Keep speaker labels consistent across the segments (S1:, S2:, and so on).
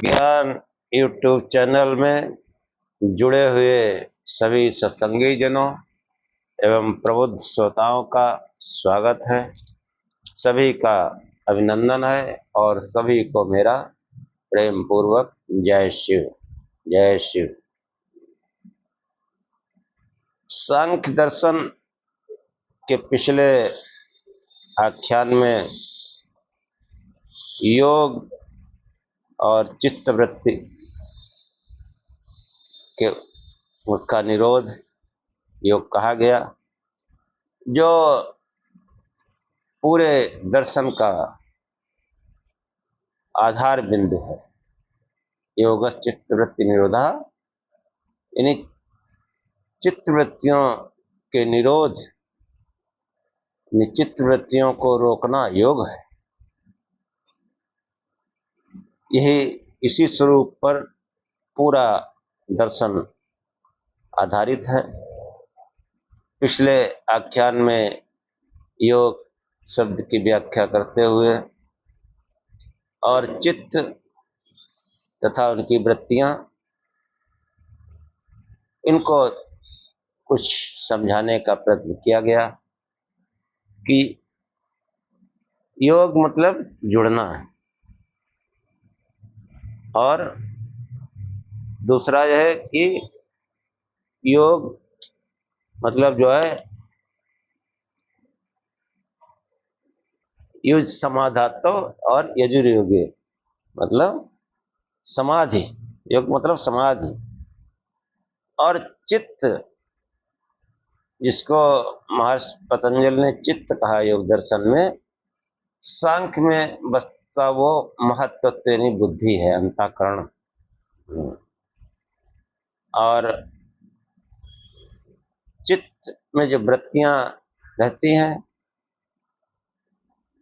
S1: ज्ञान YouTube channel में जुड़े हुए सभी सत्संगी जनों एवं प्रबुद्ध श्रोताओं का स्वागत है। सभी का अभिनंदन है और सभी को मेरा प्रेम पूर्वक जय शिव जय शिव। सांख्य दर्शन के पिछले आख्यान में योग और चित्तवृत्ति के उसका निरोध योग कहा गया, जो पूरे दर्शन का आधार बिंदु है। योग चित्तवृत्ति निरोधा, यानी चित्तवृत्तियों के निरोध, चित्तवृत्तियों को रोकना योग है। यही इसी स्वरूप पर पूरा दर्शन आधारित है। पिछले आख्यान में योग शब्द की व्याख्या करते हुए और चित्त तथा उनकी वृत्तियां, इनको कुछ समझाने का प्रयत्न किया गया कि योग मतलब जुड़ना है और दूसरा यह है कि योग मतलब जो है युज समाधातो और यजुर्योगे मतलब समाधि। योग मतलब समाधि। और चित्त, जिसको महर्षि पतंजलि ने चित्त कहा योग दर्शन में, सांख्य में बसता वो महत्त्वत्वेनी बुद्धि है, अंतःकरण। और चित्त में जो वृत्तियां रहती हैं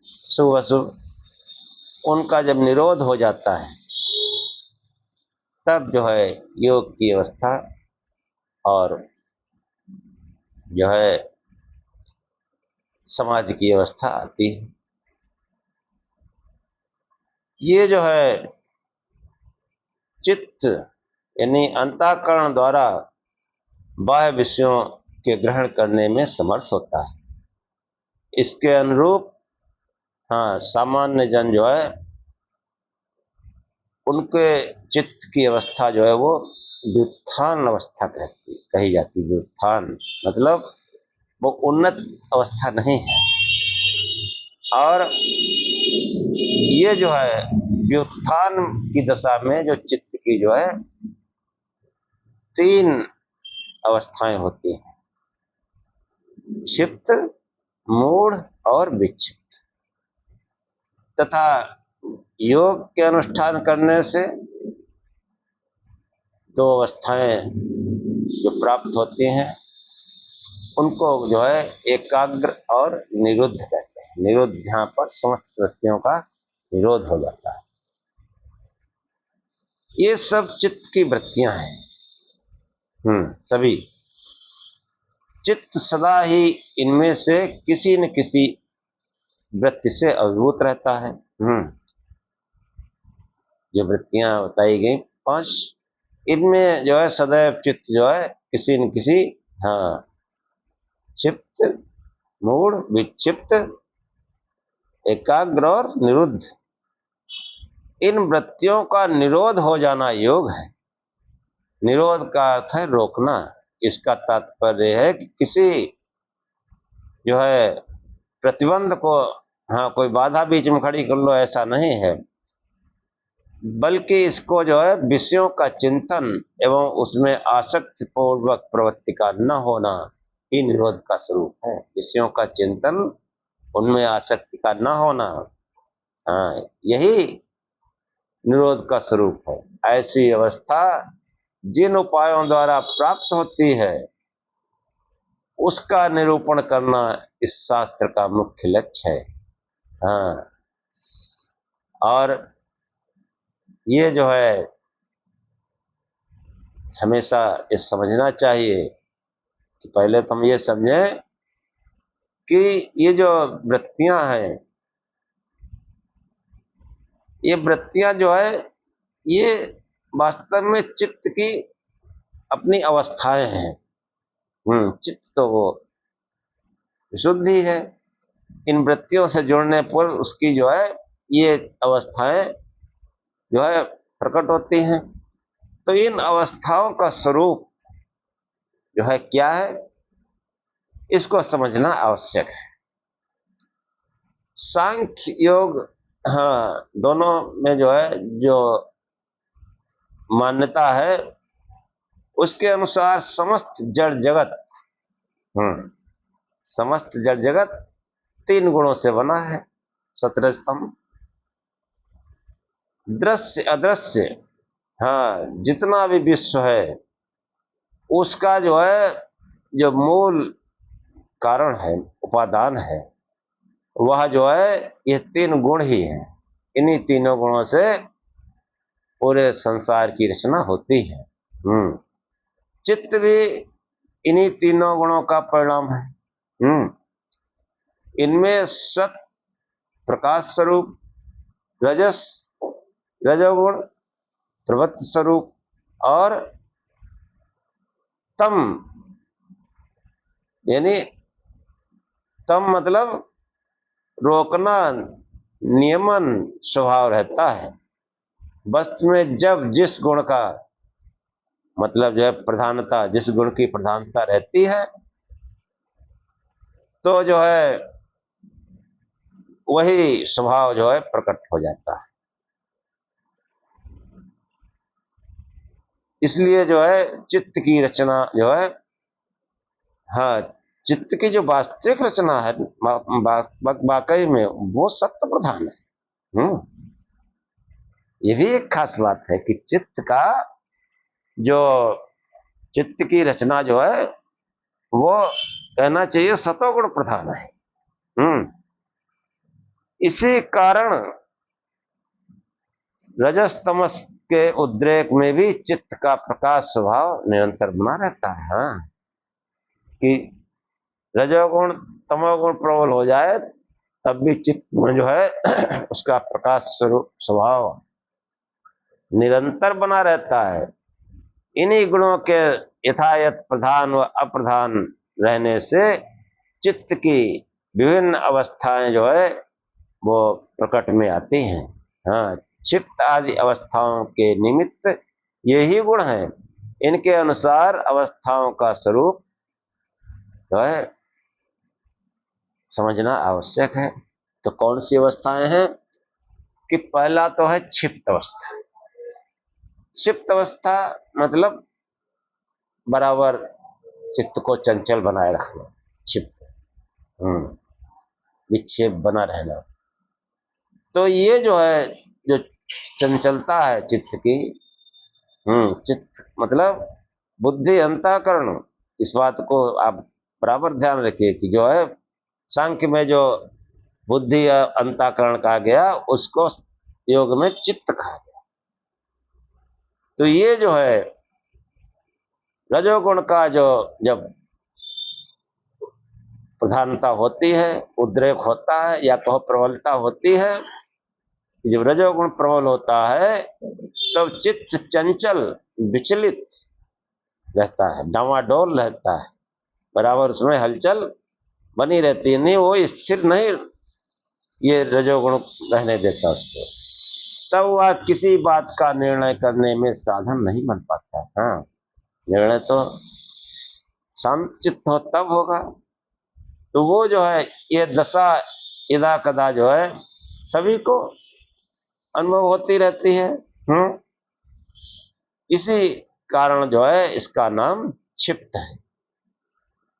S1: शुभ अशुभ, उनका जब निरोध हो जाता है तब जो है योग की अवस्था और जो है समाधि की अवस्था आती है। ये जो है चित्त यानी अंतःकरण द्वारा बाह्य विषयों के ग्रहण करने में समर्थ होता है। इसके अनुरूप सामान्य जन जो है उनके चित्त की अवस्था जो है वो व्युत्थान अवस्था कही जाती है। व्युत्थान मतलब वो उन्नत अवस्था नहीं है। और ये जो है व्युत्थान की दशा में जो चित्त की जो है 3 अवस्थाएं होती हैं: क्षिप्त, मूढ़ और विक्षिप्त। तथा योग के अनुष्ठान करने से 2 अवस्थाएं जो प्राप्त होती हैं उनको जो है एकाग्र और निरुद्ध कहते हैं। निरुद्ध जहां पर समस्त वृत्तियों का निरोध हो जाता है। ये सब चित्त की वृत्तियां हैं। सभी चित्त सदा ही इनमें से किसी न किसी वृत्ति से अभिभूत रहता है। जो वृत्तियां बताई गई 5, इनमें जो है सदैव चित्त जो है किसी न किसी क्षिप्त, मूढ़, विक्षिप्त, एकाग्र और निरुद्ध, इन वृत्तियों का निरोध हो जाना योग है। निरोध का अर्थ है रोकना। इसका तात्पर्य है कि किसी जो है प्रतिबंध को, कोई बाधा बीच में खड़ी कर लो, ऐसा नहीं है, बल्कि इसको जो है विषयों का चिंतन एवं उसमें आसक्ति पूर्वक प्रवृत्ति का न होना ही निरोध का स्वरूप है। विषयों का चिंतन, उनमें आसक्ति का न होना, यही निरोध का स्वरूप है। ऐसी अवस्था जिन उपायों द्वारा प्राप्त होती है उसका निरूपण करना इस शास्त्र का मुख्य लक्ष्य है। और ये जो है हमेशा ये समझना चाहिए कि पहले तो हम ये समझें कि ये जो वृत्तियां हैं, ये वृत्तियां जो है ये वास्तव में चित्त की अपनी अवस्थाएं हैं। चित्त तो वो विशुद्ध ही है। इन वृत्तियों से जुड़ने पर उसकी जो है ये अवस्थाएं जो है प्रकट होती हैं। तो इन अवस्थाओं का स्वरूप जो है क्या है, इसको समझना आवश्यक है। सांख्य योग, हाँ, दोनों में जो है जो मान्यता है उसके अनुसार समस्त जड़ जगत, समस्त जड़ जगत 3 गुणों से बना है। 17 स्तंभ, दृश्य अदृश्य, हाँ, जितना भी विश्व है उसका जो है जो मूल कारण है, उपादान है, वह जो है ये 3 गुण ही है। इन्हीं तीनों गुणों से पूरे संसार की रचना होती है। चित्त भी इन्हीं तीनों गुणों का परिणाम है। इनमें सत प्रकाश स्वरूप, रजस रजोगुण प्रवृत्ति स्वरूप, और तम यानी तम मतलब रोकना, नियमन स्वभाव रहता है। वस्तु में जब जिस गुण का मतलब जो है प्रधानता, जिस गुण की प्रधानता रहती है तो जो है वही स्वभाव जो है प्रकट हो जाता है। इसलिए जो है चित्त की रचना जो है, हाँ, चित्त की जो वास्तविक रचना है वाकई में वो सत्य प्रधान है। ये भी एक खास बात है कि जो चित्त की रचना जो है वो कहना चाहिए सतोगुण प्रधान है। इसी कारण रजस तमस के उद्रेक में भी चित्त का प्रकाश स्वभाव निरंतर बना रहता है। हाँ, कि रजोगुण तमोगुण प्रबल हो जाए तब भी चित्त में जो है उसका प्रकाश स्वरूप स्वभाव निरंतर बना रहता है। इन्हीं गुणों के यथायथ प्रधान व अप्रधान रहने से चित्त की विभिन्न अवस्थाएं जो है वो प्रकट में आती हैं। हाँ, क्षिप्त आदि अवस्थाओं के निमित्त यही गुण हैं। इनके अनुसार अवस्थाओं का स्वरूप जो है समझना आवश्यक है। तो कौन सी अवस्थाएं हैं कि पहला तो है क्षिप्त अवस्था। क्षिप्त अवस्था मतलब बराबर चित्त को चंचल बनाए रखना, क्षिप्त, विक्षेप बना रहना। तो ये जो है जो चंचलता है चित्त की, चित्त मतलब बुद्धि अंतःकरण, इस बात को आप बराबर ध्यान रखिए कि जो है सांख्य में जो बुद्धि अंतःकरण कहा गया उसको योग में चित्त कहा गया। तो ये जो है रजोगुण का जो जब प्रधानता होती है, उद्रेक होता है या कहो प्रबलता होती है, जब रजोगुण प्रबल होता है तब चित्त चंचल विचलित रहता है, डावाडोल रहता है, बराबर उसमें हलचल बनी रहती है, नहीं वो स्थिर नहीं ये रजोगुण रहने देता उसको। तब वह किसी बात का निर्णय करने में साधन नहीं बन पाता। हाँ, निर्णय तो शांत चित्त हो तब होगा। तो वो जो है ये दशा इदा कदा जो है सभी को अनुभव होती रहती है। इसी कारण जो है इसका नाम क्षिप्त है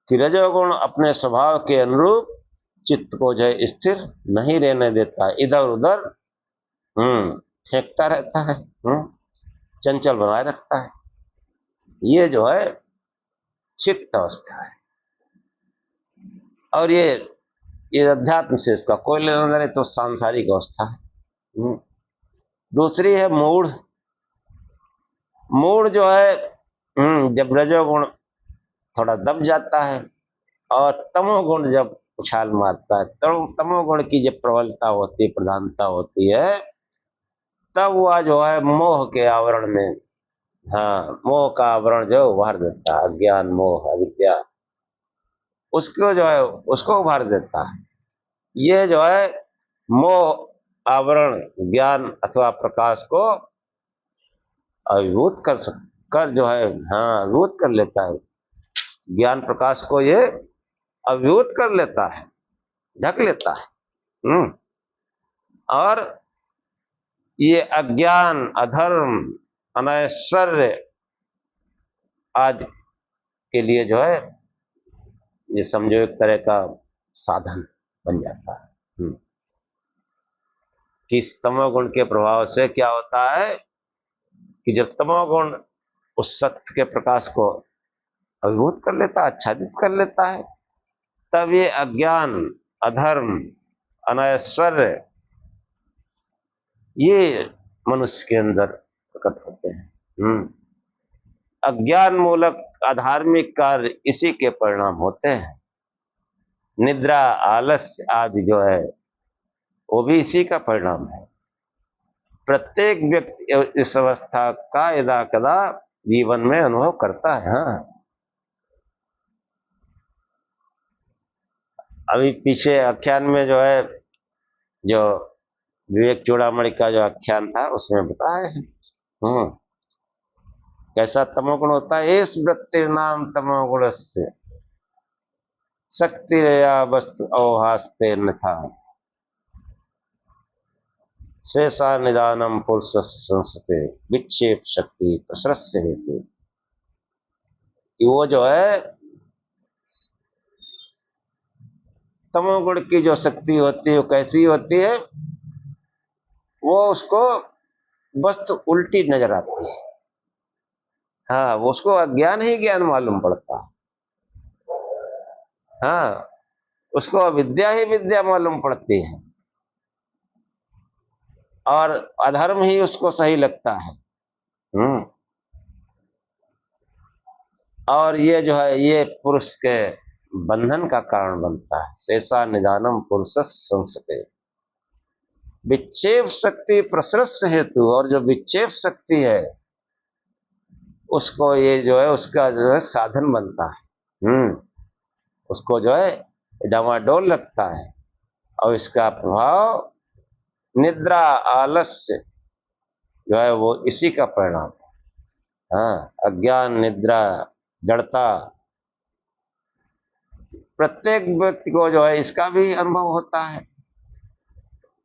S1: कि रजोगुण अपने स्वभाव के अनुरूप चित्त को जो है स्थिर नहीं रहने देता है, इधर उधर फेंकता रहता है, चंचल बनाए रखता है। ये जो है क्षिप्त अवस्था है। और ये अध्यात्म से इसका कोई लेना देना, तो सांसारिक अवस्था है। दूसरी है मूढ़। मूढ़ जो है जब रजोगुण थोड़ा दब जाता है और तमोगुण जब उछाल मारता है, तमोगुण की जब प्रबलता होती है, प्रधानता होती है, तब वह जो है मोह के आवरण में, हाँ, मोह का आवरण जो उभार देता है, अज्ञान मोह अविद्या, उसको जो है उसको उभार देता है। ये जो है मोह आवरण ज्ञान अथवा प्रकाश को अभिभूत कर जो है, हाँ, अभिभूत कर लेता है। ज्ञान प्रकाश को ये अभिभूत कर लेता है, ढक लेता है। और ये अज्ञान अधर्म अनैश्वर्य आदि के लिए जो है ये समझो एक तरह का साधन बन जाता है। कि इस तमोगुण के प्रभाव से क्या होता है कि जब तमोगुण उस सत्य के प्रकाश को अभिभूत कर लेता है, आच्छादित कर लेता है, तब ये अज्ञान अधर्म अनैश्वर्य ये मनुष्य के अंदर प्रकट होते हैं। अज्ञान मूलक अधार्मिक कार्य इसी के परिणाम होते हैं। निद्रा आलस्य आदि जो है वो भी इसी का परिणाम है। प्रत्येक व्यक्ति इस अवस्था का यदा कदा जीवन में अनुभव करता है। हाँ, अभी पीछे आख्यान में जो है, जो विवेक चूड़ामणि का जो आख्यान था उसमें बताया है कैसा तमोगुण होता है। इस वृत्तिर्नाम तमोगुणस्य शक्तिरया वस्तु अवहास्ते था शेषा निदानम पुरुष संस्कृते विक्षेप शक्ति प्रसरस्य हेतु। कि वो जो है तमोगुण की जो शक्ति होती है वो कैसी होती है, वो उसको वस्तु उल्टी नजर आती है। हाँ, वो उसको अज्ञान ही ज्ञान मालूम पड़ता है। हाँ, उसको अविद्या ही विद्या मालूम पड़ती है और अधर्म ही उसको सही लगता है। और ये जो है ये पुरुष के बंधन का कारण बनता है। शेषा निदानम पुरुष संस्कृते विक्षेप शक्ति प्रसरस्य हेतु। और जो विक्षेप शक्ति है उसको ये जो है उसका जो है साधन बनता है। उसको जो है डामाडोल लगता है और इसका प्रभाव निद्रा आलस्य जो है वो इसी का परिणाम है। हाँ, अज्ञान निद्रा जड़ता प्रत्येक व्यक्ति को जो है इसका भी अनुभव होता है।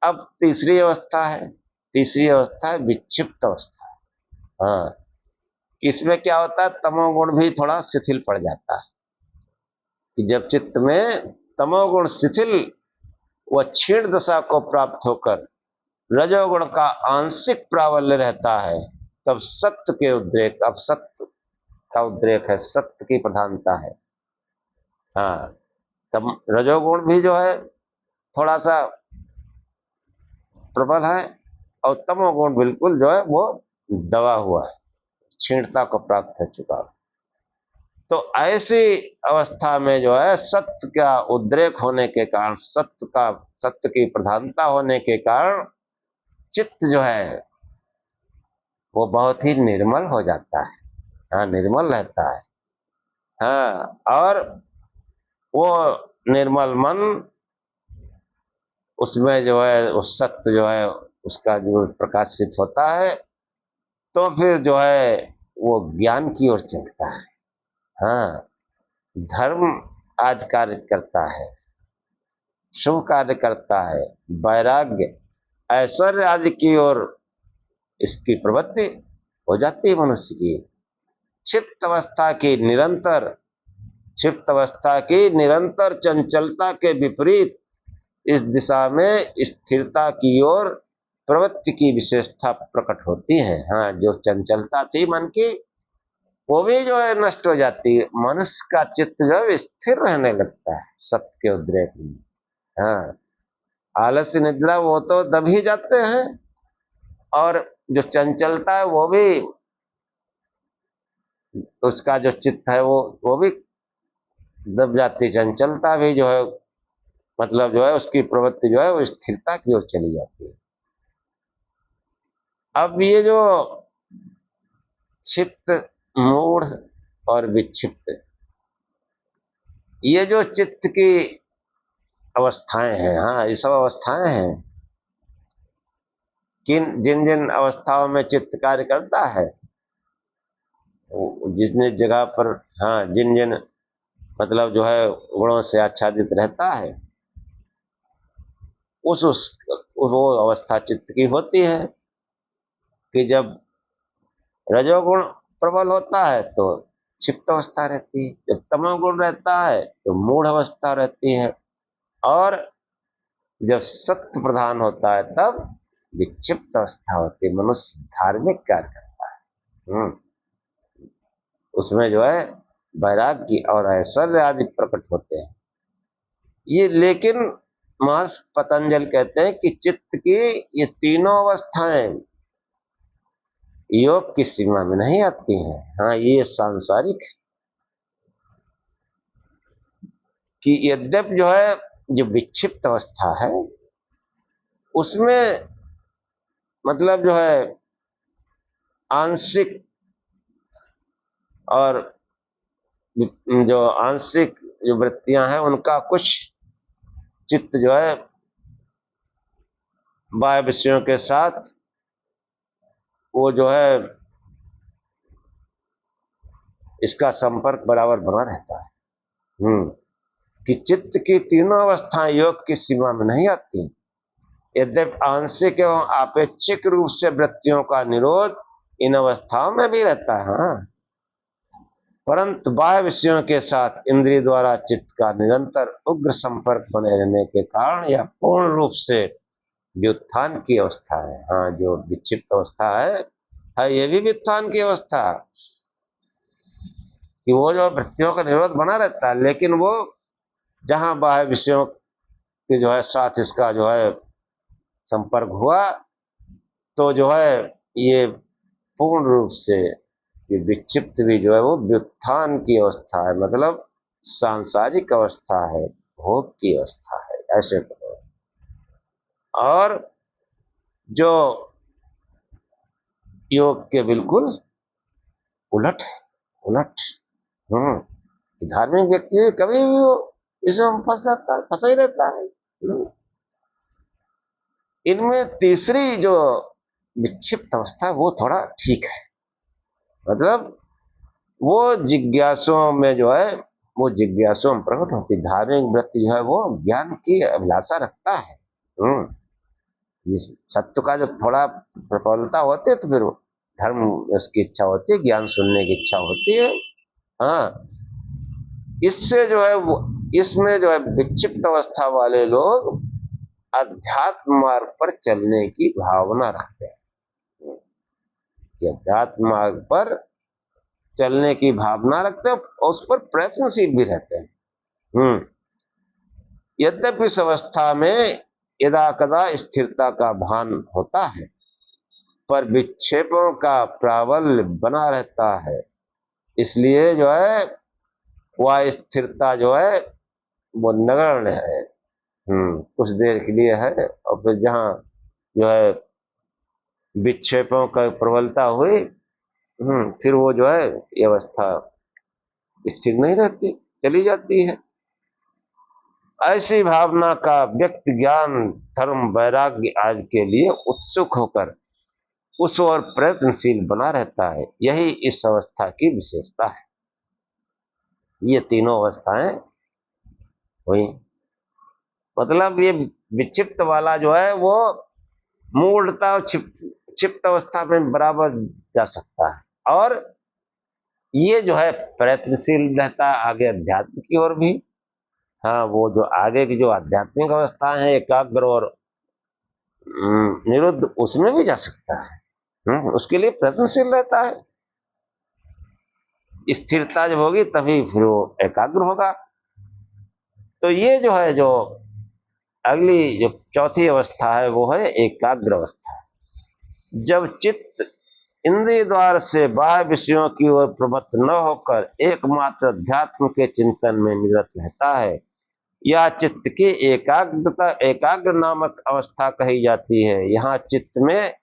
S1: अब तीसरी अवस्था है विक्षिप्त अवस्था। हाँ, इसमें क्या होता है, तमोगुण भी थोड़ा शिथिल पड़ जाता है। कि जब चित्त में तमोगुण शिथिल व क्षीण दशा को प्राप्त होकर रजोगुण का आंशिक प्राबल्य रहता है, तब सत्य के उद्रेक, अब सत्य का उद्रेक है, सत्य की प्रधानता है। हाँ, तब रजोगुण भी जो है थोड़ा सा प्रबल है और तमोगुण बिल्कुल जो है वो दबा हुआ है, क्षीणता को प्राप्त हो चुका। तो ऐसी अवस्था में जो है सत्य का उद्रेक होने के कारण, सत्य की प्रधानता होने के कारण चित्त जो है वो बहुत ही निर्मल हो जाता है। हाँ, निर्मल रहता है। हाँ, और वो निर्मल मन उसमें जो है उस सत्य जो है उसका जो प्रकाशित होता है, तो फिर जो है वो ज्ञान की ओर चलता है। हाँ, धर्म आदि कार्य करता है, शुभ कार्य करता है, वैराग्य ऐश्वर्य आदि की ओर इसकी प्रवृत्ति हो जाती है मनुष्य की। क्षिप्त अवस्था की निरंतर चंचलता के विपरीत इस दिशा में स्थिरता की ओर प्रवृत्ति की विशेषता प्रकट होती है। हाँ, जो चंचलता थी मन की वो भी जो है नष्ट हो जाती है। मनुष्य का चित्त जो है स्थिर रहने लगता है सत्य के उद्रेक में। हाँ, आलस्य निद्रा वो तो दब ही जाते हैं और जो चंचलता है वो भी, उसका जो चित्त है वो भी दब जाती है। चंचलता भी जो है मतलब जो है उसकी प्रवृत्ति जो है वो स्थिरता की ओर चली जाती है। अब ये जो क्षिप्त, मूढ़ और विक्षिप्त, ये जो चित्त की अवस्थाएं हैं, हाँ ये सब अवस्थाएं हैं। जिन जिन अवस्थाओं में चित्त कार्य करता है, जिस जिस जगह पर, हाँ जिन जिन मतलब जो है गुणों से आच्छादित रहता है, वो अवस्था चित्त की होती है कि जब रजोगुण प्रबल होता है तो क्षिप्त अवस्था रहती है, जब तमोगुण रहता है तो मूढ़ अवस्था रहती है, और जब सत्य प्रधान होता है तब विक्षिप्त अवस्था होती है। मनुष्य धार्मिक कार्य करता है, उसमें जो है वैराग्य और ऐश्वर्य आदि प्रकट होते हैं। ये लेकिन महर्षि पतंजलि कहते हैं कि चित्त की ये तीनों अवस्थाएं योग की सीमा में नहीं आती हैं। हाँ ये सांसारिक है कि यद्यप जो है जो विक्षिप्त अवस्था है उसमें मतलब जो है आंशिक और जो आंशिक जो वृत्तियां हैं उनका कुछ चित्त जो है बाह्य विषयों के साथ वो जो है इसका संपर्क बराबर बना रहता है। कि चित्त की तीनों अवस्थाएं योग की सीमा में नहीं आती, यद्यपि आंशिक एवं आपेक्षिक रूप से वृत्तियों का निरोध इन अवस्थाओं में भी रहता है। हाँ, परंतु बाह्य विषयों के साथ इंद्रिय द्वारा चित्त का निरंतर उग्र संपर्क बने रहने के कारण यह पूर्ण रूप से व्युत्थान की अवस्था है। हाँ जो विक्षिप्त अवस्था है ये भी व्युत्थान की अवस्था, कि वो जो वृत्तियों का निरोध बना रहता है, लेकिन वो जहां बाह्य विषयों के जो है साथ इसका जो है संपर्क हुआ तो जो है ये पूर्ण रूप से ये विक्षिप्त भी जो है वो व्युत्थान की अवस्था है, मतलब सांसारिक अवस्था है, भोग की अवस्था है, ऐसे करो। और जो योग के बिल्कुल उलट उलट धार्मिक व्यक्ति कभी भी वो इसमें फंस जाता है, फंसा ही रहता है। इनमें तीसरी जो विक्षिप्त अवस्था वो थोड़ा ठीक है, मतलब वो जिज्ञासुओं में जो है वो जिज्ञासुओं में प्रकट होती। धार्मिक वृत्ति जो है वो ज्ञान की अभिलाषा रखता है, जिस सत्य का जब थोड़ा प्रबलता होती है तो फिर धर्म उसकी इच्छा होती है, ज्ञान सुनने की इच्छा होती है। हाँ इससे जो है वो इसमें जो है विक्षिप्त अवस्था वाले लोग अध्यात्म मार्ग पर चलने की भावना रखते हैं, कि अध्यात्म मार्ग पर चलने की भावना रखते हैं और उस पर प्रयत्नशील भी रहते हैं। यद्यपि इस अवस्था में यदा कदा स्थिरता का भान होता है पर विक्षेपों का प्राबल्य बना रहता है, इसलिए जो है वह स्थिरता जो है वो नगण्य है, कुछ देर के लिए है, और फिर जहां जो है विक्षेपों का प्रबलता हुई फिर वो जो है ये अवस्था स्थिर नहीं रहती, चली जाती है। ऐसी भावना का व्यक्ति ज्ञान धर्म वैराग्य आदि के लिए उत्सुक होकर उस ओर प्रयत्नशील बना रहता है, यही इस अवस्था की विशेषता है। ये तीनों अवस्थाएं हुई, मतलब ये विक्षिप्त वाला जो है वो मूढ़ता और क्षिप्त अवस्था में बराबर जा सकता है, और ये जो है प्रयत्नशील रहता है आगे अध्यात्म की ओर भी। हाँ वो जो आगे की जो आध्यात्मिक अवस्थाएं हैं एकाग्र और निरुद्ध, उसमें भी जा सकता है, उसके लिए प्रयत्नशील रहता है। स्थिरता जब होगी तभी फिर वो एकाग्र होगा। तो ये जो है जो अगली जो चौथी अवस्था है वो है एकाग्र अवस्था। जब चित्त इंद्रिय द्वार से बाह्य विषयों की ओर प्रवृत्त न होकर एकमात्र अध्यात्म के चिंतन में निरत रहता है, यह चित्त की एकाग्र नामक अवस्था कही जाती है। यहाँ चित्त में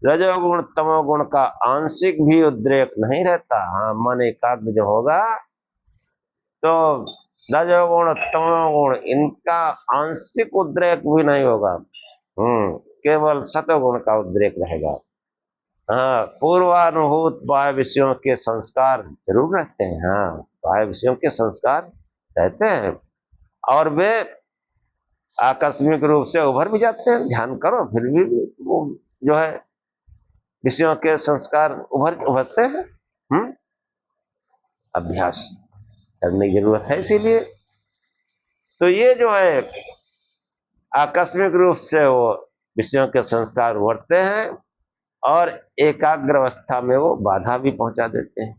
S1: रजोगुण तमोगुण का आंशिक भी उद्रेक नहीं रहता। हाँ, मन एकाग्र जो होगा तो रजोगुण तमोगुण इनका आंशिक उद्रेक भी नहीं होगा। केवल सतोगुण का उद्रेक रहेगा। हाँ, पूर्वानुभूत बाह्य विषयों के संस्कार जरूर रहते हैं। हाँ, बाह्य विषयों के संस्कार रहते हैं और वे आकस्मिक रूप से उभर भी जाते हैं। ध्यान करो, फिर भी वो जो है विषयों के संस्कार उभरते हैं। अभ्यास करने की जरूरत है। इसीलिए तो ये जो है आकस्मिक रूप से वो विषयों के संस्कार उभरते हैं और एकाग्र अवस्था में वो बाधा भी पहुंचा देते हैं।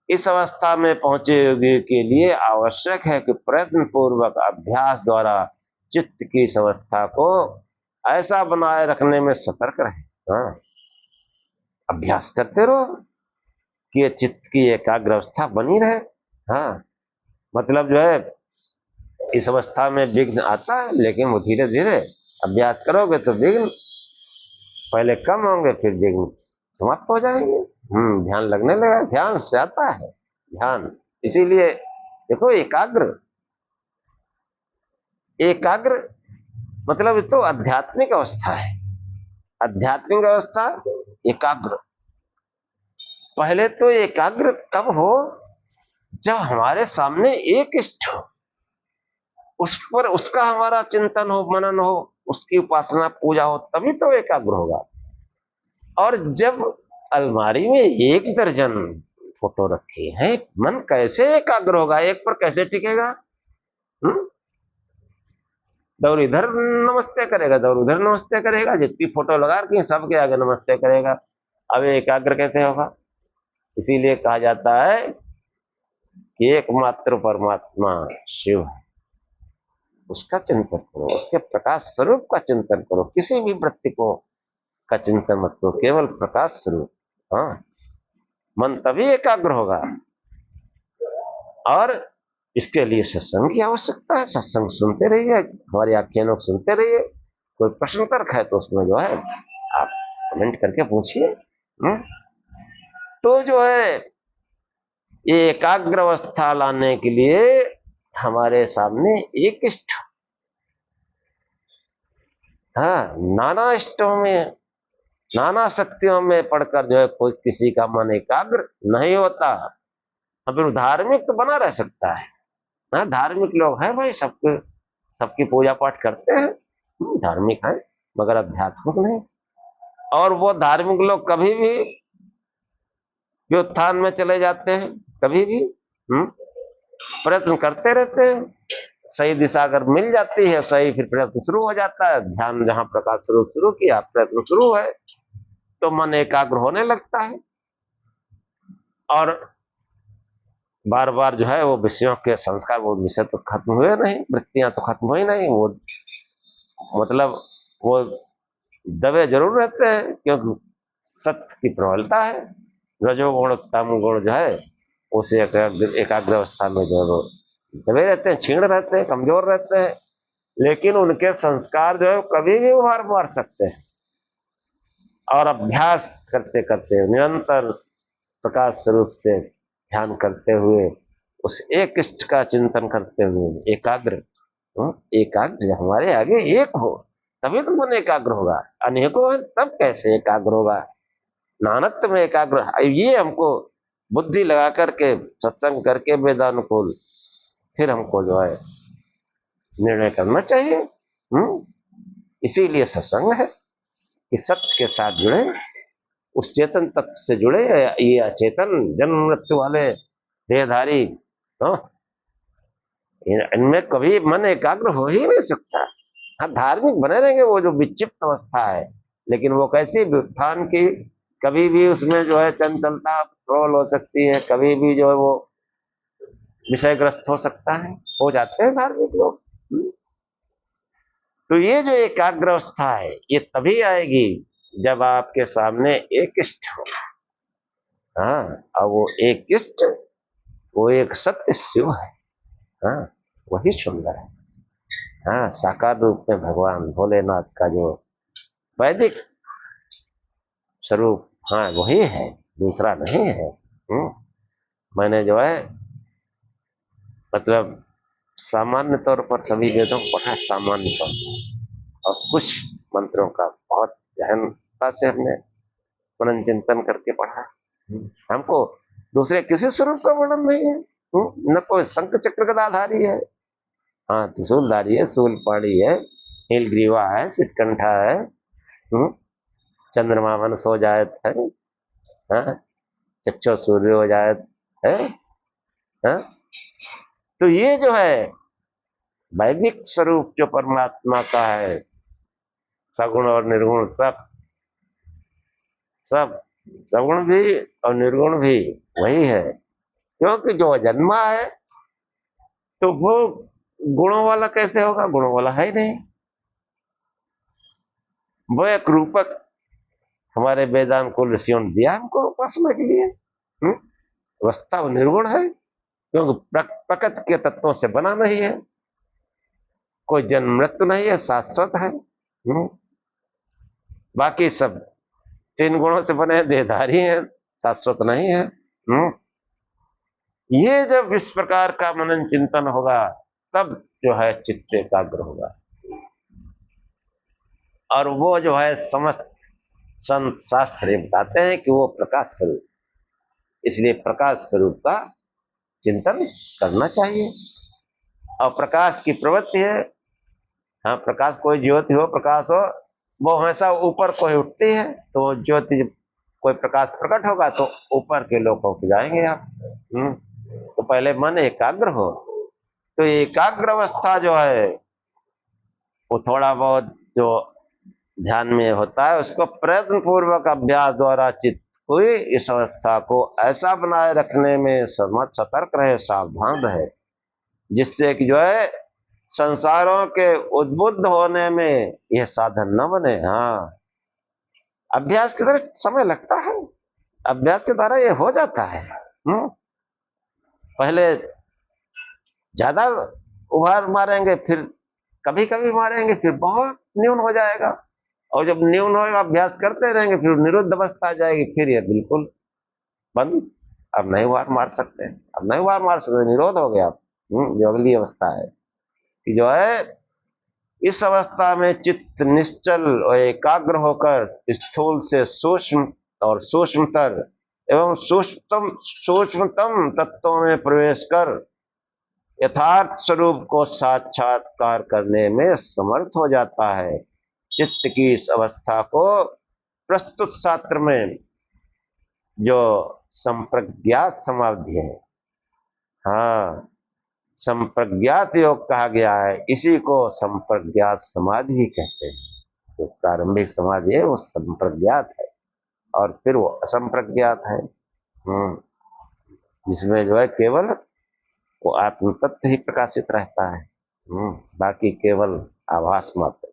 S1: इस अवस्था में पहुंचे योगी के लिए आवश्यक है कि प्रयत्न पूर्वक अभ्यास द्वारा चित्त की इस अवस्था को ऐसा बनाए रखने में सतर्क रहे। हाँ, अभ्यास करते रहो कि चित्त की एकाग्र अवस्था बनी रहे। हाँ, मतलब जो है इस अवस्था में विघ्न आता है, लेकिन वो धीरे धीरे अभ्यास करोगे तो विघ्न पहले कम होंगे, फिर विघ्न समाप्त हो जाएंगे। ध्यान लगने लगा। ध्यान से आता है ध्यान। इसीलिए देखो, एकाग्र मतलब तो आध्यात्मिक अवस्था है। आध्यात्मिक अवस्था एकाग्र। पहले तो एकाग्र तब हो जब हमारे सामने एक इष्ट हो, उस पर उसका हमारा चिंतन हो, मनन हो, उसकी उपासना पूजा हो, तभी तो एकाग्र होगा। और जब अलमारी में 1 दर्जन फोटो रखी है, मन कैसे एकाग्र होगा? एक पर कैसे टिकेगा? दौर इधर नमस्ते करेगा, दौर उधर नमस्ते करेगा, जितनी फोटो लगा रखी सबके आगे नमस्ते करेगा। अब एकाग्र कैसे होगा? इसीलिए कहा जाता है कि एकमात्र परमात्मा शिव है, उसका चिंतन करो, उसके प्रकाश स्वरूप का चिंतन करो। किसी भी वृत्ति को का चिंतन मत करो, केवल प्रकाश स्वरूप। हाँ, मन तभी एकाग्र होगा। और इसके लिए सत्संग की आवश्यकता है। सत्संग सुनते रहिए, हमारी आख्या लोग सुनते रहिए। कोई प्रश्न तर्क है तो उसमें जो है आप कमेंट करके पूछिए। तो जो है ये एकाग्र अवस्था लाने के लिए हमारे सामने एक इष्ट, हाँ, नाना इष्टों में, नाना शक्तियों में पढ़कर जो है कोई किसी का मन एकाग्र नहीं होता। अब धार्मिक तो बना रह सकता है। हाँ, धार्मिक लोग हैं भाई, सबकी पूजा पाठ करते हैं, धार्मिक है, मगर आध्यात्मिक नहीं। और वो धार्मिक लोग कभी भी व्युत्थान में चले जाते हैं, कभी भी प्रयत्न करते रहते हैं। सही दिशा अगर मिल जाती है, सही, फिर प्रयत्न शुरू हो जाता है। ध्यान जहां प्रकाश स्वरूप शुरू किया, प्रयत्न शुरू है, तो मन एकाग्र होने लगता है। और बार बार जो है वो विषयों के संस्कार, वो विषय तो खत्म हुए नहीं, वृत्तियां तो खत्म हुई नहीं, वो मतलब वो दबे जरूर रहते हैं, क्योंकि सत्य की प्रबलता है। रजोगुण तमोगुण जो है उसे एकाग्र अवस्था में जो है दबे रहते हैं, छीण रहते हैं, कमजोर रहते हैं। लेकिन उनके संस्कार जो है कभी भी उभार मार सकते हैं। और अभ्यास करते करते निरंतर प्रकाश स्वरूप से ध्यान करते हुए, उस एक इष्ट का चिंतन करते हुए एकाग्र, एकाग्र हमारे आगे एक हो तभी तो मन एकाग्र होगा। अनेकों है तब कैसे एकाग्र होगा? नानत्व में एकाग्र, ये हमको बुद्धि लगा करके सत्संग करके वेदानुकूल फिर हमको जो है निर्णय करना चाहिए। इसीलिए सत्संग है कि सत्य के साथ जुड़े, उस चेतन तत्व से जुड़े। ये अचेतन जन्म मृत्यु वाले देहधारी तो इनमें कभी मन एकाग्र हो ही नहीं सकता। हाँ, धार्मिक बने रहेंगे, वो जो विक्षिप्त अवस्था है, लेकिन वो कैसी व्युत्थान की, कभी भी उसमें जो है चंचलता प्रबल हो सकती है, कभी भी जो है वो विषयग्रस्त हो सकता है, हो जाते हैं धार्मिक लोग। तो ये जो एकाग्र अवस्था है, ये तभी आएगी जब आपके सामने एक इष्ट हो। हाँ, और वो एक इष्ट, वो एक सत्य शिव है। हाँ, वही सुंदर है। हाँ, साकार रूप में भगवान भोलेनाथ का जो वैदिक स्वरूप हाँ वही है, दूसरा नहीं है। मैंने जो है मतलब सामान्य तौर पर सभी वेदों को पढ़ा, सामान्य तौर पर, और कुछ मंत्रों का बहुत गहनता से हमने मनन चिंतन करके पढ़ा। हमको दूसरे किसी स्वरूप का वर्णन नहीं है। न कोई शंख चक्र गदाधारी है, हाँ त्रिशूलधारी है, शूलपाणी है, नीलग्रीवा है, शीतकंठा है, चंद्रमा मन सो जायत है, हाँ? चक्षो सूर्य हो जायत है, हाँ? तो ये जो है वैदिक स्वरूप जो परमात्मा का है, सगुण और निर्गुण सब सब, सगुण भी और निर्गुण भी वही है। क्योंकि जो जन्मा है तो वो गुणों वाला कैसे होगा, गुणों वाला है ही नहीं। वो एक रूपक हमारे वेदांत को ऋषियों ने दिया हमको उपासना के लिए। अवस्था वो निर्गुण है, क्योंकि प्रकृति के तत्वों से बना नहीं है, कोई जन्म मृत्यु नहीं है, शाश्वत है। बाकी सब तीन गुणों से बने देहधारी हैं, शाश्वत नहीं है। ये जब इस प्रकार का मनन चिंतन होगा तब जो है चित्त एकाग्र होगा, और वो जो है समस्त संत शास्त्र ये बताते हैं कि वो प्रकाश स्वरूप, इसलिए प्रकाश स्वरूप का चिंतन करना चाहिए। और प्रकाश की प्रवृत्ति है, हाँ प्रकाश कोई ज्योति हो, प्रकाश हो, वो हमेशा ऊपर कोई उठती है, तो ज्योति कोई प्रकाश प्रकट होगा तो ऊपर के लोगों को जाएंगे आप। तो पहले मन एकाग्र हो, तो एकाग्र अवस्था जो है वो थोड़ा बहुत जो ध्यान में होता है उसको प्रयत्न पूर्वक अभ्यास द्वारा चित्त को इस अवस्था को ऐसा बनाए रखने में सतर्क रहे, सावधान रहे, जिससे कि जो है संसारों के उद्बुद्ध होने में यह साधन न बने। हाँ अभ्यास की तरह समय लगता है, अभ्यास के द्वारा ये हो जाता है। पहले ज्यादा उभार मारेंगे, फिर कभी कभी मारेंगे, फिर बहुत न्यून हो जाएगा, और जब न्यून होगा अभ्यास करते रहेंगे फिर निरुद्ध अवस्था आ जाएगी, फिर ये बिल्कुल बंद, अब नहीं वार मार सकते, अब नहीं वार मार सकते, निरोध हो गया। जो अगली अवस्था है कि जो है इस अवस्था में चित्त निश्चल और एकाग्र होकर स्थूल से सूक्ष्म और सूक्ष्मतर एवं सूक्ष्मतम तत्वों में प्रवेश कर यथार्थ स्वरूप को साक्षात्कार करने में समर्थ हो जाता है। चित्त की इस अवस्था को प्रस्तुत शास्त्र में जो संप्रज्ञात समाधि है, हाँ संप्रज्ञात योग कहा गया है, इसी को संप्रज्ञात समाधि ही कहते हैं। जो प्रारंभिक समाधि है वो संप्रज्ञात है, और फिर वो असंप्रज्ञात है, जिसमें जो है केवल वो आत्म तत्व ही प्रकाशित रहता है, बाकी केवल आभास मात्र।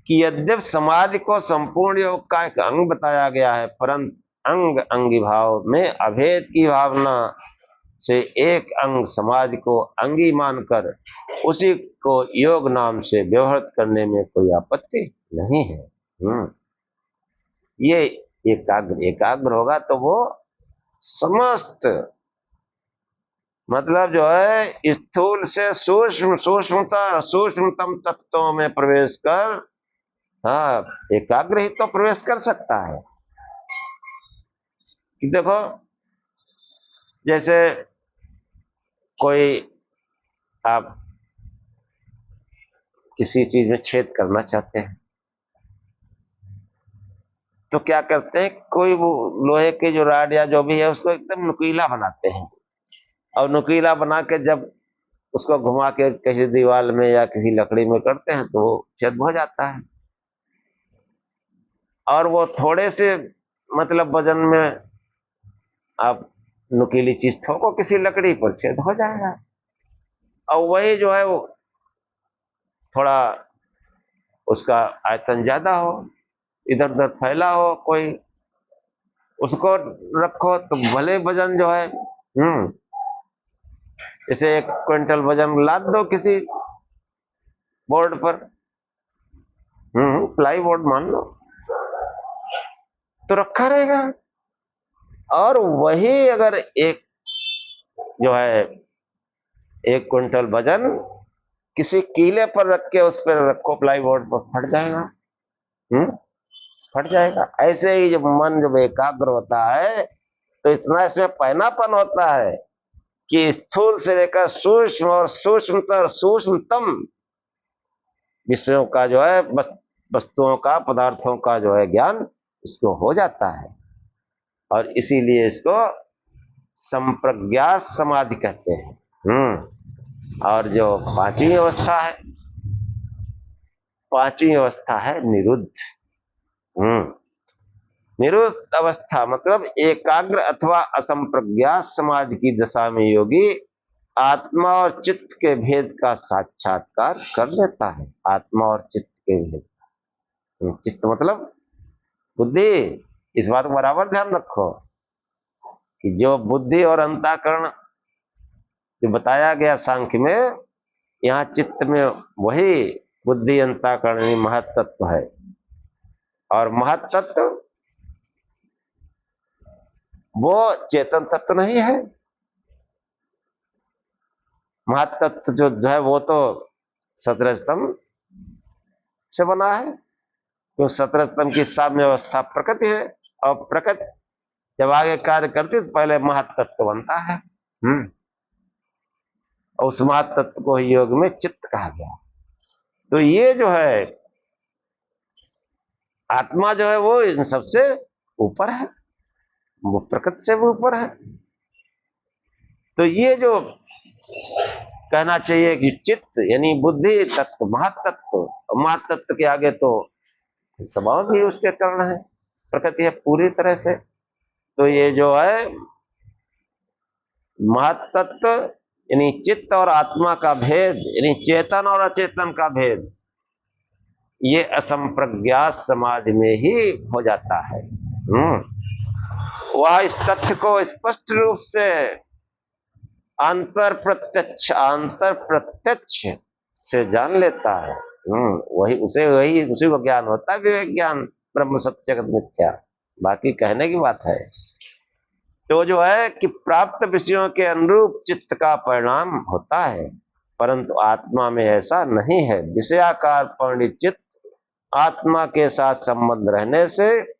S1: कि यद्यप समाधि को संपूर्ण योग का एक अंग बताया गया है, परंतु अंग अंगी भाव में अभेद की भावना से एक अंग समाधि को अंगी मानकर उसी को योग नाम से व्यवहार करने में कोई आपत्ति नहीं है। ये एकाग्र होगा तो वो समस्त मतलब जो है स्थूल से सूक्ष्मतम तत्वों में प्रवेश कर, हाँ एकाग्र ही तो प्रवेश कर सकता है। कि देखो जैसे कोई आप किसी चीज में छेद करना चाहते हैं तो क्या करते हैं, कोई वो लोहे के जो राड या जो भी है उसको एकदम नुकीला बनाते हैं, और नुकीला बना के जब उसको घुमा के किसी दीवार में या किसी लकड़ी में करते हैं तो वो छेद हो जाता है। और वो थोड़े से मतलब वजन में आप नुकीली चीज ठोको किसी लकड़ी पर, छेद हो जाएगा। और वही जो है वो थोड़ा उसका आयतन ज्यादा हो, इधर उधर फैला हो कोई, उसको रखो तो भले वजन जो है जैसे 1 क्विंटल वजन लाद दो किसी बोर्ड पर, प्लाई बोर्ड मान लो, तो रखा रहेगा। और वही अगर एक जो है 1 क्विंटल वजन किसी कीले पर रख के उस पर रखो प्लाईवुड पर, फट जाएगा। फट जाएगा। ऐसे ही जब मन जब एकाग्र होता है तो इतना इसमें पैनापन होता है कि स्थूल से लेकर सूक्ष्म और सूक्ष्मतर सूक्ष्मतम विषयों का जो है वस्तुओं का, पदार्थों का जो है ज्ञान इसको हो जाता है। और इसीलिए इसको संप्रज्ञात समाधि कहते हैं। और जो पांचवी अवस्था है निरुद्ध। निरुद्ध अवस्था मतलब एकाग्र अथवा असंप्रज्ञात समाधि की दशा में योगी आत्मा और चित्त के भेद का साक्षात्कार कर लेता है। आत्मा और चित्त के भेद, चित्त मतलब बुद्धि। इस बात को बराबर ध्यान रखो कि जो बुद्धि और अंतःकरण जो बताया गया सांख्य में, यहाँ चित्त में वही बुद्धि अंतःकरण महत्तत्व है। और महत्तत्व वो चेतन तत्व नहीं है। महत्तत्व जो है वो तो 17 स्तंभ से बना है। तो 17 स्तंभ की साम्य अवस्था प्रकृति है, और प्रकृति जब आगे कार्य करती तो पहले महत्तत्व बनता है। और उस महत्तत्व को योग में चित्त कहा गया। तो ये जो है आत्मा जो है वो इन सबसे ऊपर है, वो प्रकृति से भी ऊपर है। तो ये जो कहना चाहिए कि चित्त यानी बुद्धि तत्व, महत्तत्व के आगे तो स्वभाव भी उसके कारण है, प्रकृति है पूरी तरह से। तो ये जो है महत्तत्व यानी चित्त और आत्मा का भेद, यानी चेतन और अचेतन का भेद, ये असंप्रज्ञात समाधि में ही हो जाता है। वह इस तथ्य को स्पष्ट रूप से अंतर प्रत्यक्ष से जान लेता है। वही उसी को ज्ञान होता है, विवेक ज्ञान, ब्रह्म सत्य जगत मिथ्या। बाकी कहने की बात है। तो जो है कि प्राप्त विषयों के अनुरूप चित्त का परिणाम होता है, परंतु आत्मा में ऐसा नहीं है। विषयाकार परिणित चित्त आत्मा के साथ संबंध रहने से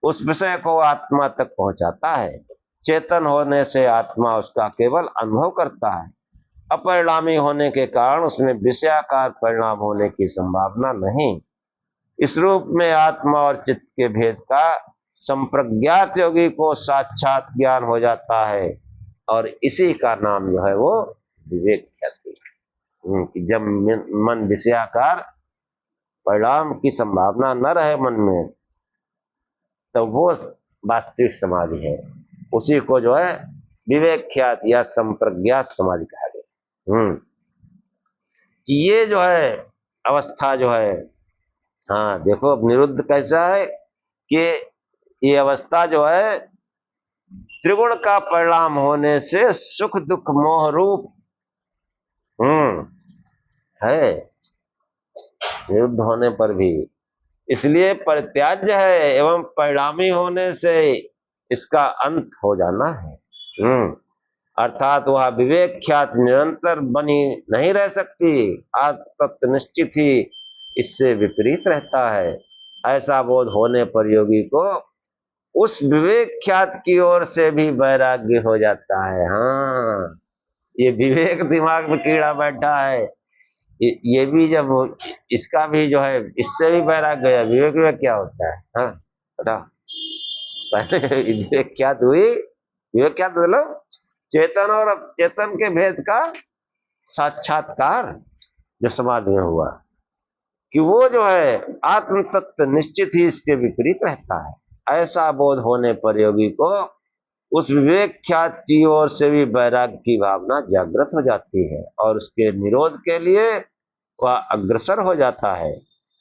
S1: उस विषय को आत्मा तक पहुंचाता है। चेतन होने से आत्मा उसका केवल अनुभव करता है। अपरिणामी होने के कारण उसमें विषयाकार परिणाम होने की संभावना नहीं। इस रूप में आत्मा और चित्त के भेद का संप्रज्ञात योगी को साक्षात ज्ञान हो जाता है, और इसी का नाम जो है वो विवेक ख्याति। कि जब मन विषयाकार परिणाम की संभावना न रहे मन में, तो वो वास्तविक समाधि है। उसी को जो है विवेक ख्यात या संप्रज्ञात समाधि कहा गया। कि ये जो है अवस्था जो है, हाँ देखो अब निरुद्ध कैसा है कि ये अवस्था जो है त्रिगुण का परिणाम होने से सुख दुख मोह रूप है, निरुद्ध होने पर भी, इसलिए परित्याज्य है एवं परिणामी होने से इसका अंत हो जाना है। अर्थात वह विवेक ख्यात निरंतर बनी नहीं रह सकती, आत्म तत्व निश्चित ही इससे विपरीत रहता है। ऐसा बोध होने पर योगी को उस विवेक ख्यात की ओर से भी वैराग्य हो जाता है। हाँ, ये विवेक दिमाग में कीड़ा बैठा है, ये भी जब इसका भी जो है इससे भी वैराग्य गया। विवेक क्या होता है? हाँ बताओ। पहले विवेक क्या हुई? विवेक क्या मतलब चेतन और अचेतन के भेद का साक्षात्कार जो समाधि में हुआ, कि वो जो है आत्म तत्व निश्चित ही इसके विपरीत रहता है। ऐसा बोध होने पर योगी को उस विवेक ख्यात की ओर से भी वैराग्य की भावना जागृत हो जाती है, और उसके निरोध के लिए वह अग्रसर हो जाता है।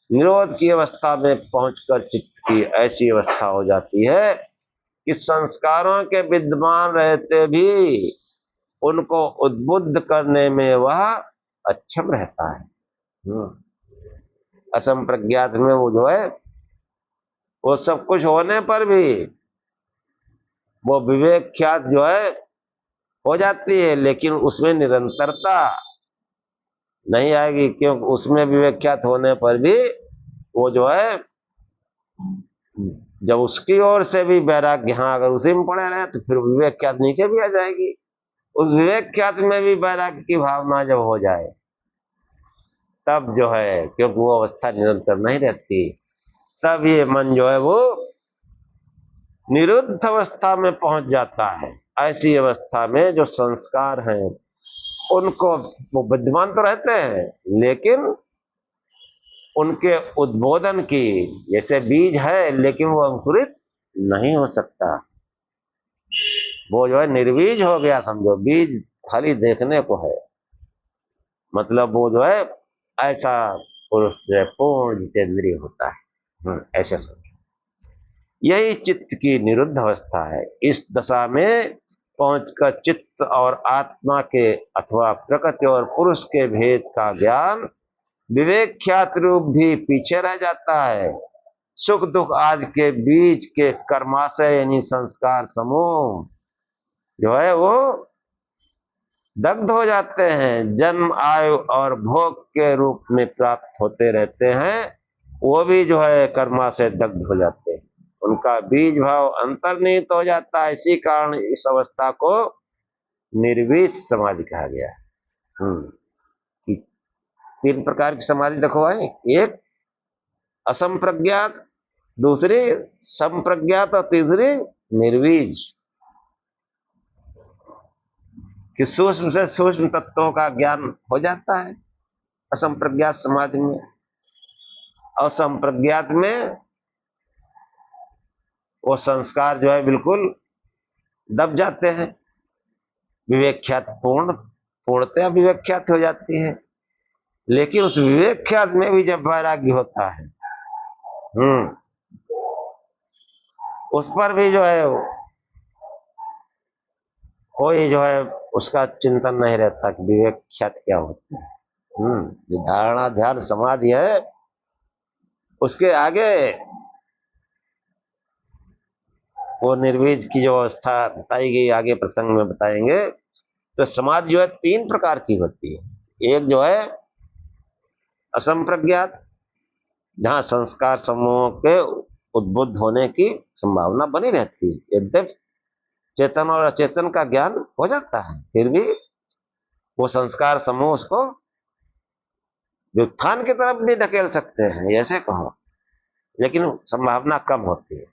S1: निरोध की अवस्था में पहुंचकर चित्त की ऐसी अवस्था हो जाती है कि संस्कारों के विद्यमान रहते भी उनको उद्बुद्ध करने में वह अक्षम रहता है। असंप्रज्ञात में वो जो है वो सब कुछ होने पर भी वो विवेक ख्यात जो है हो जाती है, लेकिन उसमें निरंतरता नहीं आएगी, क्योंकि उसमें विवेक ख्यात होने पर भी वो जो है, जब उसकी ओर से भी वैराग्य, हाँ अगर उसी में पड़े रहे तो फिर विवेक ख्यात नीचे भी आ जाएगी। उस विवेक ख्यात में भी वैराग्य की भावना जब हो जाए तब जो है, क्योंकि वो अवस्था निरंतर नहीं रहती, तब ये मन जो है वो निरुद्ध अवस्था में पहुंच जाता है। ऐसी अवस्था में जो संस्कार हैं उनको, वो विद्यमान तो रहते हैं लेकिन उनके उद्बोधन की, जैसे बीज है लेकिन वो अंकुरित नहीं हो सकता, वो जो है निर्बीज हो गया समझो, बीज खाली देखने को है, मतलब वो जो है ऐसा पुरुष जो है पूर्ण जितेंद्रिय होता है। ऐसे समझो, यही चित्त की निरुद्ध अवस्था है। इस दशा में पहुंचकर चित्त और आत्मा के अथवा प्रकृति और पुरुष के भेद का ज्ञान विवेक ख्यात रूप भी पीछे रह जाता है। सुख दुख आदि के बीच के कर्माशय यानी संस्कार समूह जो है वो दग्ध हो जाते हैं, जन्म आयु और भोग के रूप में प्राप्त होते रहते हैं, वो भी जो है कर्माशय दग्ध हो जाते हैं, उनका बीज भाव अंतर्निहित हो जाता है। इसी कारण इस अवस्था को निर्विष समाधि कहा गया है। कि 3 प्रकार की समाधि देखो है, एक असंप्रज्ञात, दूसरी संप्रज्ञात और तीसरी निर्वीज, कि सूक्ष्म से सूक्ष्म तत्वों का ज्ञान हो जाता है असंप्रज्ञात समाधि में, और संप्रज्ञात में वो संस्कार जो है बिल्कुल दब जाते हैं, विवेक ख्यात पूर्णतया विवेक ख्यात हो जाती है। लेकिन उस विवेक ख्यात में भी जब वैराग्य होता है, उस पर भी जो है कोई जो है उसका चिंतन नहीं रहता कि विवेक ख्यात क्या होती है। जो धारणा ध्यान समाधि है उसके आगे वो निर्वीज की जो अवस्था बताई गई, आगे प्रसंग में बताएंगे। तो समाधि जो है 3 प्रकार की होती है। एक जो है असंप्रज्ञात, जहां संस्कार समूह के उद्बुद्ध होने की संभावना बनी रहती है, यद्यपि चेतन और अचेतन का ज्ञान हो जाता है, फिर भी वो संस्कार समूह उसको जो उत्थान की तरफ भी ढकेल सकते हैं, ऐसे कहो, लेकिन संभावना कम होती है।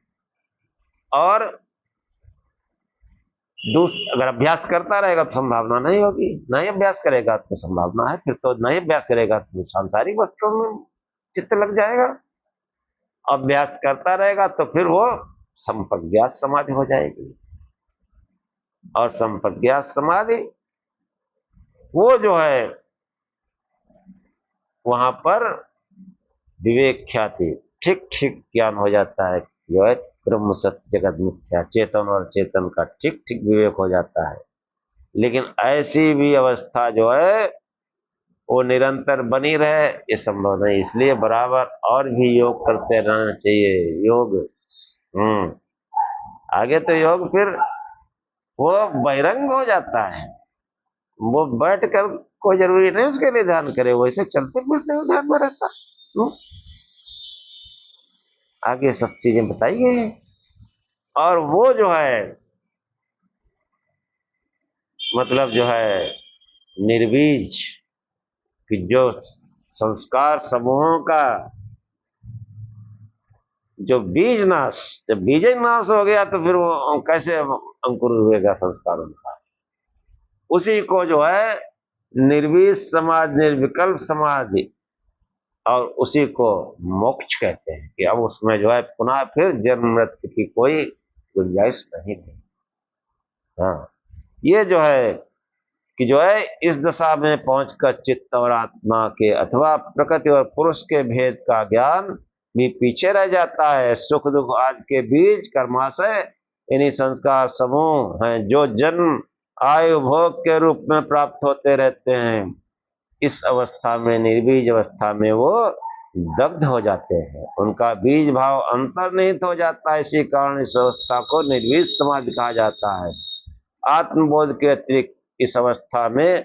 S1: और अगर अभ्यास करता रहेगा तो संभावना नहीं होगी, नहीं अभ्यास करेगा तो संभावना है, फिर तो नहीं अभ्यास करेगा तो सांसारिक वस्तुओं में चित्त लग जाएगा। अभ्यास करता रहेगा तो फिर वो संप्रज्ञात समाधि हो जाएगी, और संप्रज्ञात समाधि वो जो है वहां पर विवेक ख्याति ठीक ठीक ज्ञान हो जाता है, जो है ब्रह्म सत्य जगत मिथ्या, चेतन और चेतन का ठीक ठीक विवेक हो जाता है। लेकिन ऐसी भी अवस्था जो है वो निरंतर बनी रहे ये संभव नहीं, इसलिए बराबर और भी योग करते रहना चाहिए। योग आगे तो योग फिर वो बहिरंग हो जाता है, वो बैठ कर कोई जरूरी नहीं उसके लिए ध्यान करे, वैसे चलते फिरते हुए ध्यान में रहता। आगे सब चीजें बताई गई हैं। और वो जो है मतलब जो है निर्बीज, कि जो संस्कार समूहों का जो बीज नाश, जब बीज नाश हो गया तो फिर वो कैसे अंकुर हुएगा संस्कारों का, उसी को जो है निर्वीज समाधि, निर्विकल्प समाधि, और उसी को मोक्ष कहते हैं, कि अब उसमें जो है पुनः फिर जन्म मृत्यु की कोई गुंजाइश नहीं है। हाँ, ये जो है कि जो है इस दशा में पहुंचकर चित्त और आत्मा के अथवा प्रकृति और पुरुष के भेद का ज्ञान भी पीछे रह जाता है। सुख दुख आदि के बीच कर्माशय इन्हीं संस्कार समूह हैं जो जन्म आयु भोग के रूप में प्राप्त होते रहते हैं। इस अवस्था में, निर्बीज अवस्था में, वो दग्ध हो जाते हैं, उनका बीज भाव अंतर्निहित हो जाता है। इसी कारण इस अवस्था को निर्वीज समाधि कहा जाता है। आत्मबोध के अतिरिक्त इस अवस्था में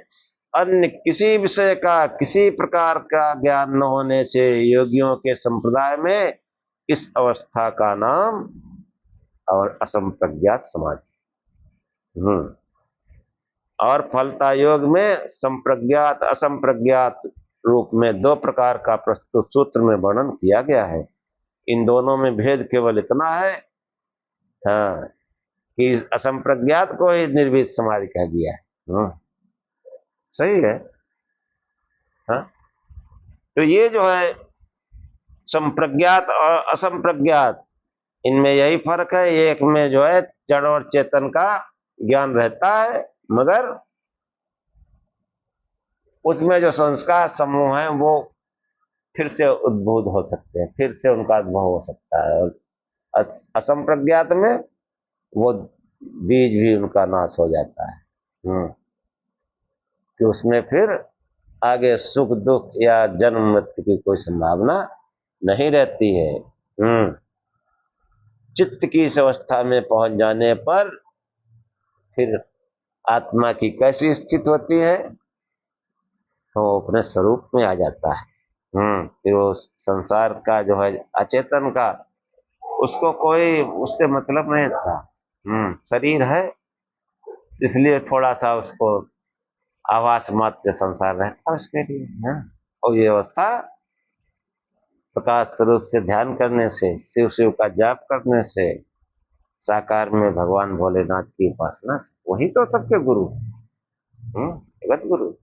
S1: अन्य किसी विषय का, किसी प्रकार का ज्ञान न होने से योगियों के संप्रदाय में इस अवस्था का नाम और असंप्रज्ञात समाधि। और फलता योग में संप्रज्ञात असंप्रज्ञात रूप में दो प्रकार का प्रस्तुत सूत्र में वर्णन किया गया है। इन दोनों में भेद केवल इतना है, हाँ, कि असंप्रज्ञात को ही निर्विष समाधि कह दिया है। सही है। हाँ? तो ये जो है संप्रज्ञात और असंप्रज्ञात, इनमें यही फर्क है। एक में जो है जड़ और चेतन का ज्ञान रहता है, मगर उसमें जो संस्कार समूह है वो फिर से उद्भूत हो सकते हैं, फिर से उनका अनुभव हो सकता है। और असंप्रज्ञात में वो बीज भी उनका नाश हो जाता है, कि उसमें फिर आगे सुख दुख या जन्म मृत्यु की कोई संभावना नहीं रहती है। चित्त की इस अवस्था में पहुंच जाने पर फिर आत्मा की कैसी स्थिति होती है, तो अपने स्वरूप में आ जाता है। फिर वो संसार का जो है अचेतन का, उसको कोई उससे मतलब नहीं था। शरीर है इसलिए थोड़ा सा उसको आवास मात्र संसार रहता उसके लिए। और ये अवस्था प्रकाश स्वरूप से ध्यान करने से, शिव शिव का जाप करने से, साकार में भगवान भोलेनाथ की उपासना से, वही तो सबके गुरु, जगत गुरु।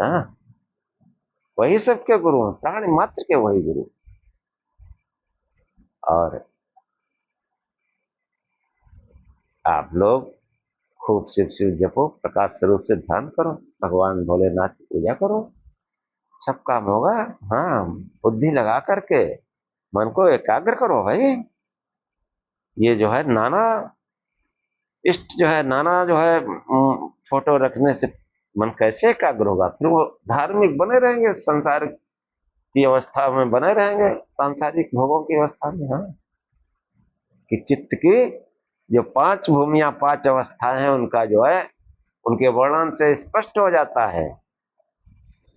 S1: हाँ, वही सबके गुरु हैं, प्राणी मात्र के वही गुरु। और आप लोग खूब शिव शिव जपो, प्रकाश स्वरूप से ध्यान करो, भगवान भोलेनाथ की पूजा करो, सब काम होगा। हाँ, बुद्धि लगा करके मन को एकाग्र करो भाई। ये जो है नाना इष्ट जो है, नाना जो है फोटो रखने से मन कैसे एकाग्र होगा? फिर वो धार्मिक बने रहेंगे, संसार की अवस्था में बने रहेंगे, सांसारिक भोगों की अवस्था में। हाँ, कि चित्त की जो 5 भूमियां, 5 अवस्थाएं हैं, उनका जो है उनके वर्णन से स्पष्ट हो जाता है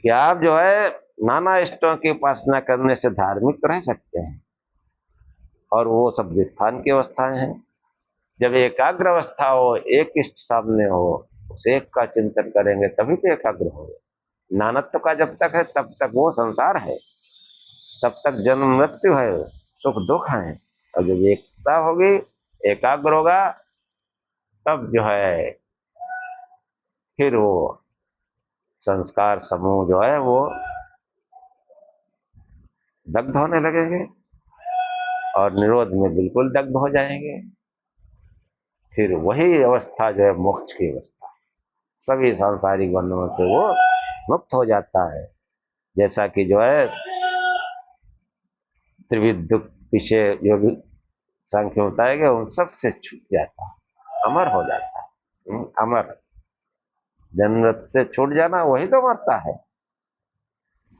S1: कि आप जो है नाना इष्टों की उपासना करने से धार्मिक तो रह सकते हैं, और वो सब विस्थान की अवस्थाएं हैं। जब एकाग्र अवस्था हो, एक इष्ट सामने हो, उस एक का चिंतन करेंगे तभी तो एकाग्र हो। नानत्व का जब तक है तब तक वो संसार है, तब तक जन्म मृत्यु है, सुख दुख है। और जब एकता होगी, एकाग्र होगा, तब जो है फिर वो संस्कार समूह जो है वो दग्ध होने लगेंगे और निरोध में बिल्कुल दग्ध हो जाएंगे। फिर वही अवस्था जो है मोक्ष की अवस्था, सभी सांसारिक बंधनों से वो मुक्त हो जाता है। जैसा कि जो है त्रिविध दुख विषय जो भी सांख्य में बताया गया, उन सब से छूट जाता है, अमर हो जाता है। अमर, जन्नत से छूट जाना, वही तो मरता है।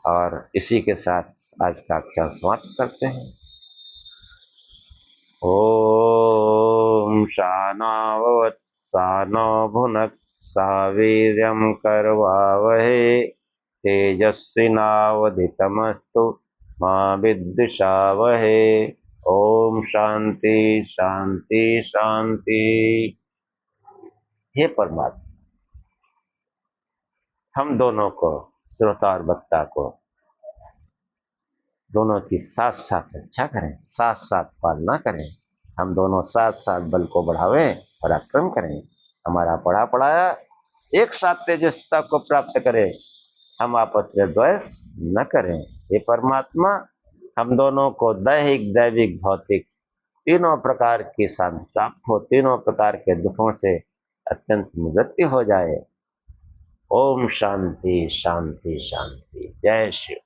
S1: और इसी के साथ आज का आख्यान समाप्त करते हैं। ओम शानावत सानो भुनक् सावीर्यं करवावहे तेजस्विनावधितमस्तु मा विद्विषावहे। ओम शांति शांति शांति। हे परमात्मा, हम दोनों को, श्रोता और वक्ता को, दोनों की साथ साथ रक्षा करें, साथ साथ पालना करें। हम दोनों साथ साथ बल को बढ़ावें, पराक्रम करें। हमारा पढ़ा पढ़ाया एक साथ तेजस्विता को प्राप्त करें, हम आपस में द्वेष न करें। ये परमात्मा हम दोनों को दैहिक, दैविक, भौतिक तीनों प्रकार की शांति प्राप्त हो, तीनों प्रकार के दुखों से अत्यंत निवृत्ति हो जाए। ओम शांति शांति शांति। जय शिव।